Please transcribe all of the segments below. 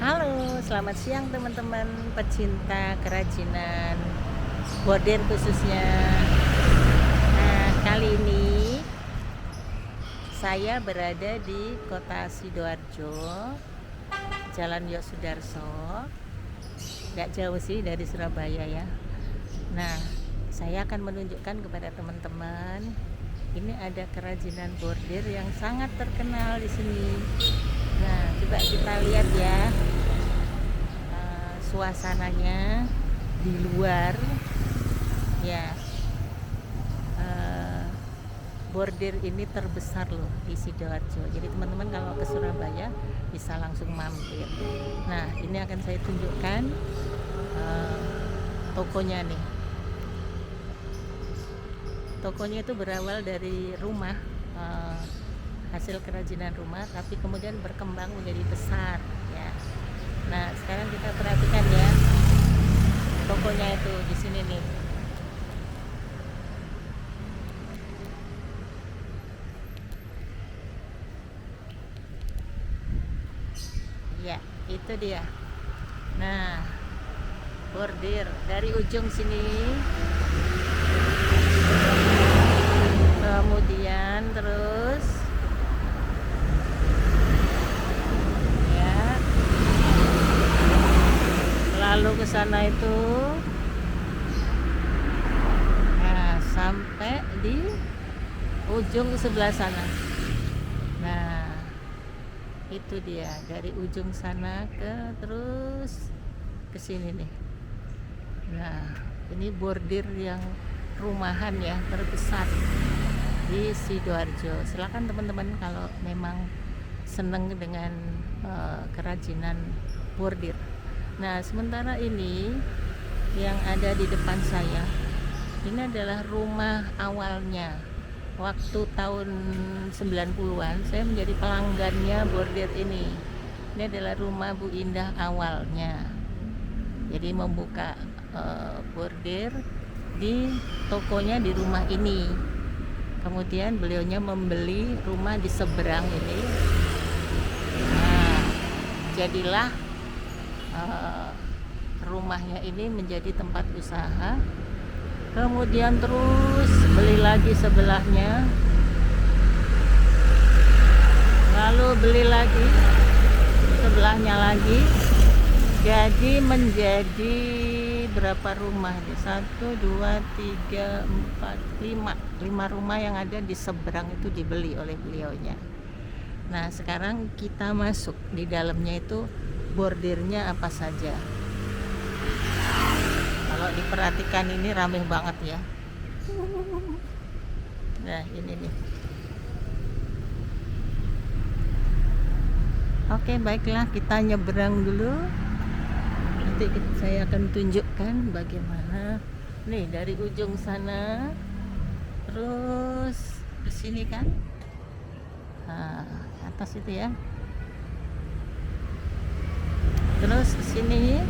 Halo, selamat siang teman-teman pecinta kerajinan bordir khususnya. Nah, kali ini saya berada di kota Sidoarjo, Jalan Yosudarso. Nggak jauh sih dari Surabaya ya. Nah, saya akan menunjukkan kepada teman-teman, ini ada kerajinan bordir yang sangat terkenal di sini. Nah, coba kita lihat ya suasananya di luar ya. Bordir ini terbesar loh di Sidoarjo, jadi teman-teman kalau ke Surabaya bisa langsung mampir. Nah, ini akan saya tunjukkan tokonya nih. Tokonya itu berawal dari rumah, hasil kerajinan rumah, tapi kemudian berkembang menjadi besar ya. Nah, sekarang kita perhatikan ya, tokonya itu di sini nih. Ya, itu dia. Nah, bordir dari ujung sini, kemudian terus ya, lalu ke sana itu, nah sampai di ujung sebelah sana. Nah, itu dia dari ujung sana terus ke sini nih. Nah, ini bordir yang rumahan ya, terbesar di Sidoarjo. Silakan teman-teman kalau memang seneng dengan kerajinan bordir. Nah, sementara ini yang ada di depan saya ini adalah rumah awalnya. Waktu tahun 90-an saya menjadi pelanggannya bordir ini. Ini adalah rumah Bu Indah awalnya. Jadi membuka bordir di tokonya di rumah ini. Kemudian beliaunya membeli rumah di seberang ini. Nah, jadilah rumahnya ini menjadi tempat usaha. Kemudian terus beli lagi sebelahnya, lalu beli lagi sebelahnya lagi, jadi menjadi berapa rumah nih? 1, 2, 3, 4, 5 rumah yang ada di seberang itu dibeli oleh beliaunya. Nah, sekarang kita masuk di dalamnya, itu bordirnya apa saja. Kalau diperhatikan ini ramai banget ya. Nah, ini nih. Oke, baiklah, kita nyebrang dulu. Nanti saya akan tunjukkan bagaimana nih dari ujung sana terus ke sini kan. Nah, atas itu ya. Terus ke sini.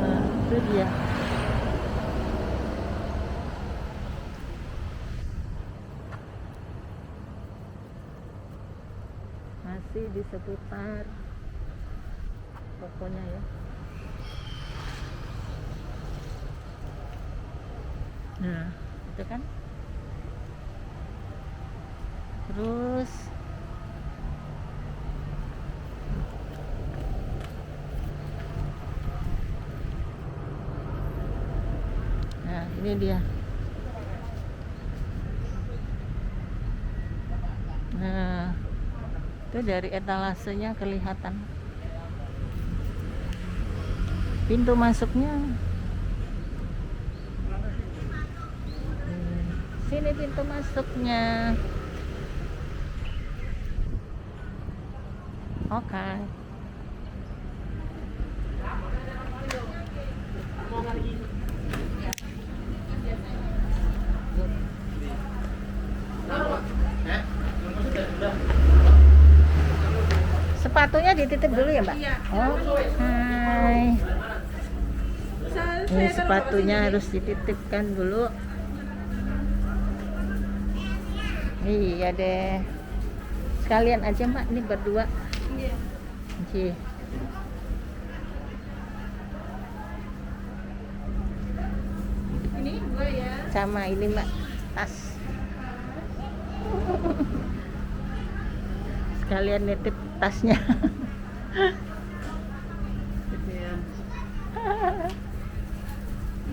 Nah, itu dia. Masih di seputar tokonya ya. Nah, itu kan. Terus nah, ini dia. Nah, itu dari etalasenya kelihatan pintu masuknya. Sini pintu masuknya. Oke. Sepatunya dititip dulu ya, Mbak? Iya. Oh, hai. Ini sepatunya harus dititipkan dulu. Iya deh. Sekalian aja Mbak, ini berdua. Iya. Oke. Ini 2 ya. Sama ini Mbak, tas. Sekalian nitip tasnya. Gedean.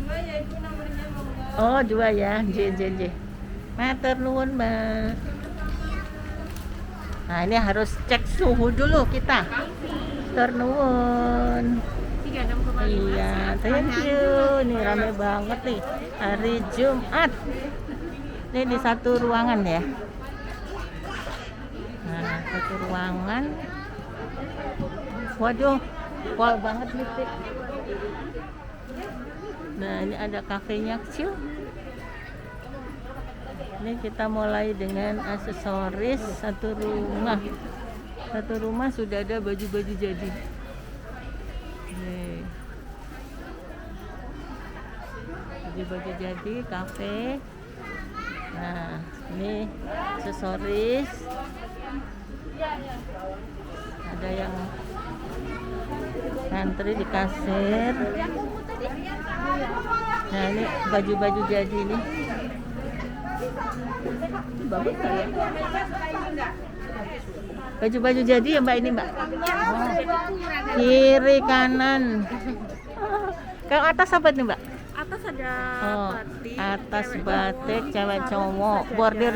2 ya Ibu nomornya monggo. Oh, 2 ya. J. Matur nuwun, Mbak. Nah, ini harus cek suhu dulu kita. Matur nuwun. 36,5. Iya, thank you. Ini rame banget nih. Hari Jumat. Ini di satu ruangan ya. Nah, satu ruangan. Waduh, pol banget nih, Tik. Nah, ini ada kafenya kecil. Ini kita mulai dengan aksesoris satu rumah. Satu rumah sudah ada baju-baju jadi. Nih. Baju-baju jadi, kafe. Nah, ini aksesoris. Ada yang ngantri di kasir. Nah, ini baju-baju jadi nih. Bagus ya. Baju-baju jadi ya Mbak ini Mbak. Oh. Kiri kanan. Kalau atas apa nih Mbak? Atas ada Oh, batik. atas cewek batik cowok, cewek sarung cowok, saja. bordir